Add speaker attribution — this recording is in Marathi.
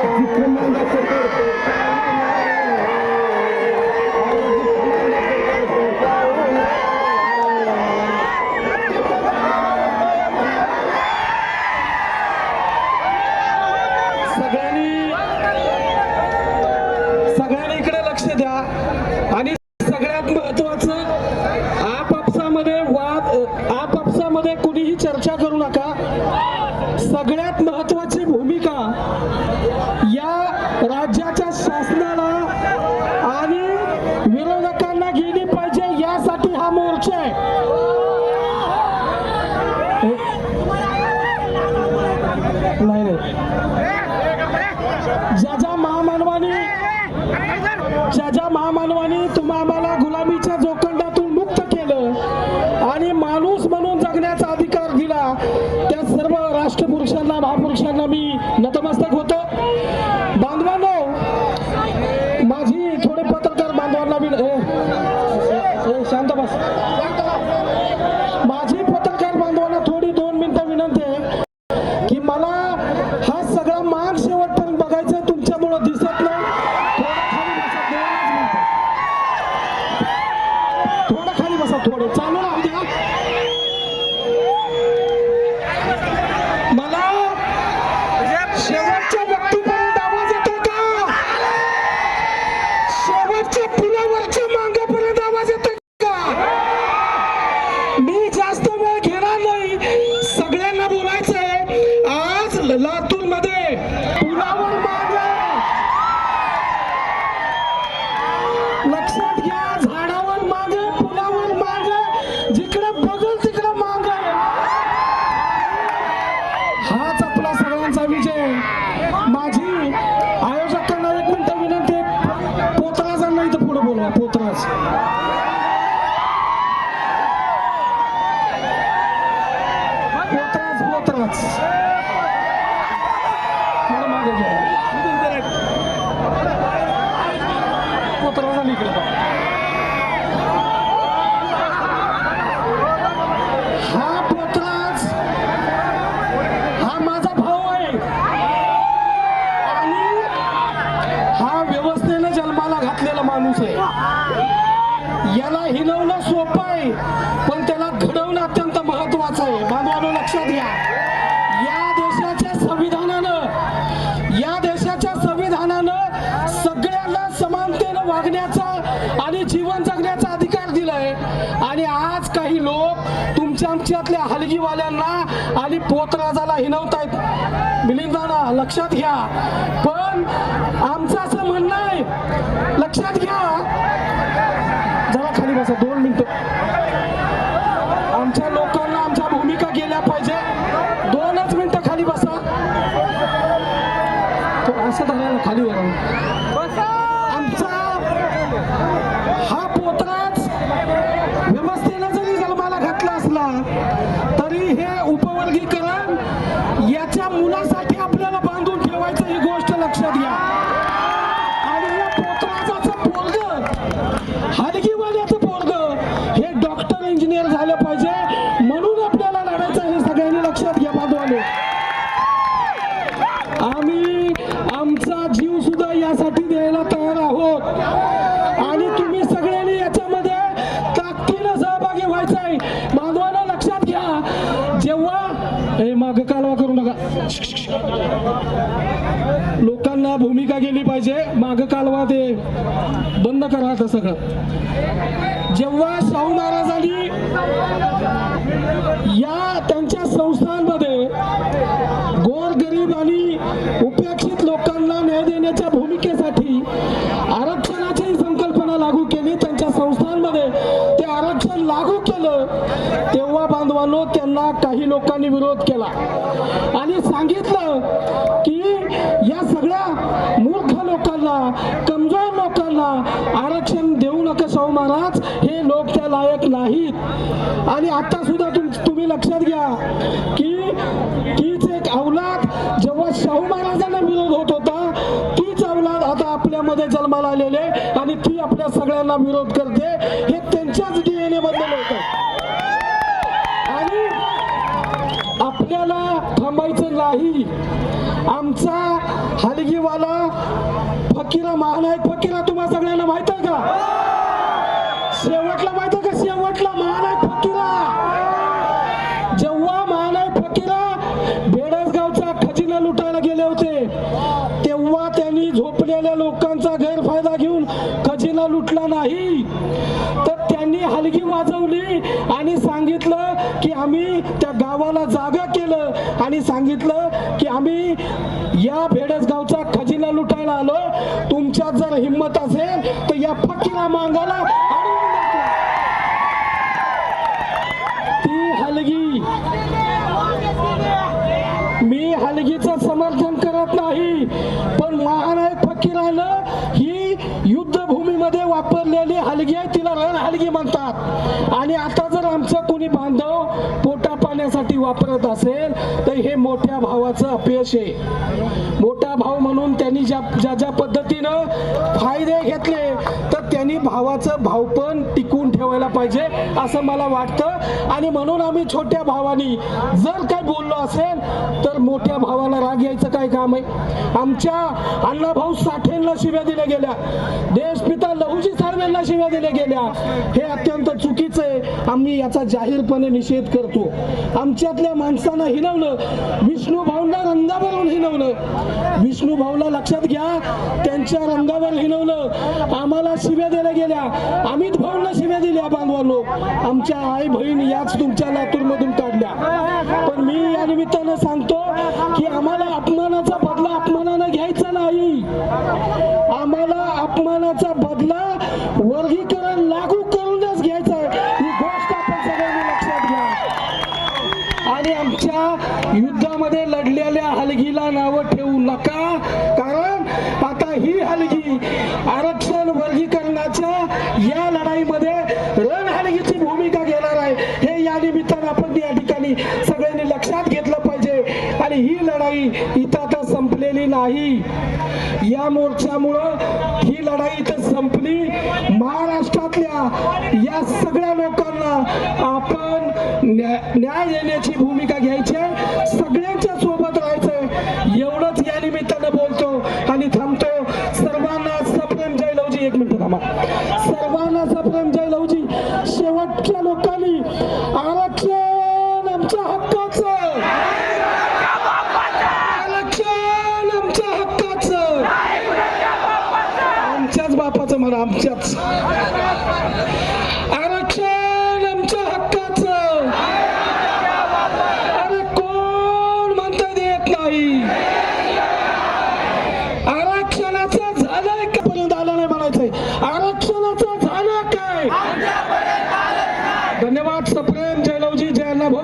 Speaker 1: सगळ्यांनी इकडे लक्ष द्या आणि सगळ्यात महत्वाचं आपापसामध्ये कुणीही चर्चा करू नका। सगळ्यात महत्वाची भूमिका या राज्याच्या शासनाला आणि विरोधकांना गेली पाहिजे, यासाठी हा मोर्चा आहे। नाही ज्या महामानवानी तुम्हा आम्हाला गुलामीच्या जोखंडातून मुक्त केलं आणि माणूस म्हणून जगण्याचा अधिकार दिला, त्या सर्व राष्ट्रपुरुषांना महापुरुषांना मी नतमस्तक होतो। बांधवांनो, माझी थोडे पत्रकार बांधवांना शांत बस, माझी पत्रकार बांधवांना थोडी 2 मिनिटं विनंती आहे की मला हा सगळा मार्ग शेवटपर्यंत बघायचा, तुमच्यामुळे दिसत नाही। थोडं खाली बसा, थोडे चालू राहू द्या। मला शेवटच्या व्यक्तीपर्यंत आवाज येतो का? शेवटच्या पुलावरच्या मांगापर्यंत आवाज येतो का? मी जास्त वेळ घेणार नाही, सगळ्यांना बोलायचंय। आज लातूर मध्ये पुलावर मांग, लक्षात घ्या, झाडावर मांग, पुलावर मांग, जिकडे बघल तिकडे मांग। हाच आपला सगळ्यांचा विजय। माझी आयोजकांना 1 मिनिट विनंती, पोतराजांना इथं पुढे बोलवा। पोतराज थोडं मागे घ्या, पोतराजांना इकडे बघा। हा पोतराज हा माझा भाऊ आहे आणि हा व्यवस्थेने जन्माला घातलेला माणूस आहे। याला हिनवणं सोपं आहे, पण त्याला घडवणं अत्यंत महत्वाचं आहे। बांधवांनो, लक्षात घ्या, या देशाच्या संविधानानं सगळ्यांना समानतेनं वागण्याचा आणि जीवन जगण्याचा अधिकार दिलाय। आणि आज काही लोक तुमच्या आमच्यातल्या हलगीवाल्यांना आणि पोतराजाला हिनवतायत। मिलिंदाना, लक्षात घ्या, पण आमचं असं म्हणणं आहे, लक्षात घ्या, जरा खाली बसा 2 मिनिटं। आमच्या लोकांना आमच्या भूमिका गेल्या पाहिजे, 2च मिनिटं खाली बसा। असं धरायला खाली बसा। आमचा हा पोतराज व्यवस्थेनं जरी जन्माला घातला असला तरी हे उपवर्गीकरण याच्या मुलासाठी आपल्याला बांधून ठेवायचं, ही गोष्ट लक्षात घ्या। आणि या पोतराजाचं पोरग, हलगीवाल्याचं पोरग हे डॉक्टर इंजिनियर झालं पाहिजे, म्हणून आपल्याला लढायचं, हे सगळ्यांनी लक्षात घ्या। बांधवांनो, आम्ही आमचा जीव सुद्धा यासाठी द्यायला तयार आहोत आणि तुम्ही सगळ्यांनी याच्यामध्ये ताकदीनं सहभागी व्हायचंय। बांधवांनो, लक्षात घ्या, जेव्हा माग कालवा करू नका, लोकांना भूमिका गेली पाहिजे, माग कालवा ते बंद करा आता सगळं। जेव्हा शाहू महाराजांनी या त्यांच्या संस्थांमध्ये गोरगरीब आणि उपेक्षित लोकांना न्याय देण्याच्या भूमिकेसाठी आरक्षणाची संकल्पना लागू केली, त्यांच्या संस्थांमध्ये ते आरक्षण लागू केलं, तेव्हा बांधवांनो त्यांना काही लोकांनी विरोध केला आणि सांगितलं की या सगळ्या मूर्ख लोकांना, कमजोर लोकांना आरक्षण देऊ नका शाहू महाराज, हे लोक त्या लायक नाहीत। आणि आता सुद्धा तुम्ही लक्षात घ्या की तीच एक अवलाद जेव्हा शाहू महाराजांना विरोध होत होता, तीच अवलाद आता आपल्यामध्ये जन्माला आलेले आणि ती आपल्या सगळ्यांना विरोध करते, हे त्यांच्याच DNA मधलं होतं। आणि आपल्याला थांबायचं नाही। आमचा हलगी हलगीवाला फकीरा, महानायक फकीरा तुम्हा सगळ्यांना माहित आहे का? शेवटला माहित आहे का? शेवटला महानायक फकीरा, जेव्हा महानायक फकीरा बेडसगावचा खजिना लुटायला गेले होते तेव्हा त्यांनी झोपलेल्या लोकांचा गैरफायदा घेऊन खजिना लुटला नाही, तर त्यांनी हलगी वाजवली आणि सांगितलं की आम्ही त्या गावाला जागा केलं आणि सांगितलं की आम्ही या बेडसगावचा खजिना लुटायला आलो, तुमच्यात जर हिंमत असेल तर या फकीरा मांगाला अडवून दाखवा. ती हलगी, मी हलगीचं समर्थन करत नाही, पण महानायक फकीरानं ही युद्धभूमीमध्ये वापरलेली हलगी आहे, तिला रण हलगी म्हणतात. आणि आता जर आमचं कोणी बांधव पोटा पाण्यासाठी वापरत असेल तर हे मोठ्या भावाचं अपयश आहे. मोठा भाव म्हणून त्यांनी ज्या पद्धतीनं फायदे घेतले तर त्यांनी भावाचं भावपण टिकवून ठेवायला पाहिजे असं मला वाटतं. आणि म्हणून आम्ही छोट्या भावानी जर काय बोललो असेल तर मोठ्या भावाला राग यायचं काय काम आहे? आमच्या अण्णाभाऊ साठेंना शिव्या दिल्या गेल्या, देशपिता लहुजी साळवेंना शिव्या दिल्या गेल्या, हे अत्यंत चुकीचं आहे. आम्ही याचा जाहीरपणे निषेध करतो. आमच्यातल्या माणसांना हिणवलं, विष्णू भाऊंना रंगावरून हिणवलं, विष्णू भाऊला लक्षात घ्या, त्यांच्या रंगावर हिणवलं, आम्हाला शिव्या दिल्या गेल्या, अमित भाऊंना शिव्या दिल्या बांधवांनो, आमच्या आई बहीण याच तुमच्या लातूर मधून काढल्या. पण मी या निमित्तानं सांगतो की आम्हाला अपमानाचा बदला अपमानानं घ्यायचा नाही, आम्हाला अपमानाचा बदला वर्गीकरण लागू करूनच घ्यायचा आहे, ही गोष्ट आपण सगळ्यांनी लक्षात घ्या. आणि आमच्या युद्धामध्ये लढलेल्या हलगीला नावं ठेवू नका, कारण आता ही हलगी आरक्षण वर्गीकरणाच्या या लढाईमध्ये रण हलगीची भूमिका घेणार आहे, हे या निमित्तानं आपण या ठिकाणी सगळ्यांनी लक्षात घेतलं पाहिजे. आणि ही लढाई इथं आता संपलेली नाही, या मोर्चामुळं ही लढाई इथं संपली. महाराष्ट्रातल्या या सगळ्या लोकांना आपण न्याय देण्याची भूमिका घ्यायची, सगळ्यांच्या सोबत राहायचंय, एवढंच या निमित्तानं बोलतो आणि थांबतो. सर्वांना सप्रेम जय लवजी. एक मिनिट थांबा. सर्वांना सप्रेम जय लवजी. शेवटच्या लोकांनी आरक्षण आमच्या हक्काचं, आरक्षण आमच्या हक्काचं, आमच्याच बापाचं म्हणा, आमच्याच आरक्षण आमच्या हक्काचं. अरे कोण म्हणता देत नाही? आरक्षणाचं झालंय का? पर्यंत आलं नाही म्हणायचंय, आरक्षणाचं झालं काय? धन्यवाद. सप्रेम जय लवजी. जय अण्णा भाऊ.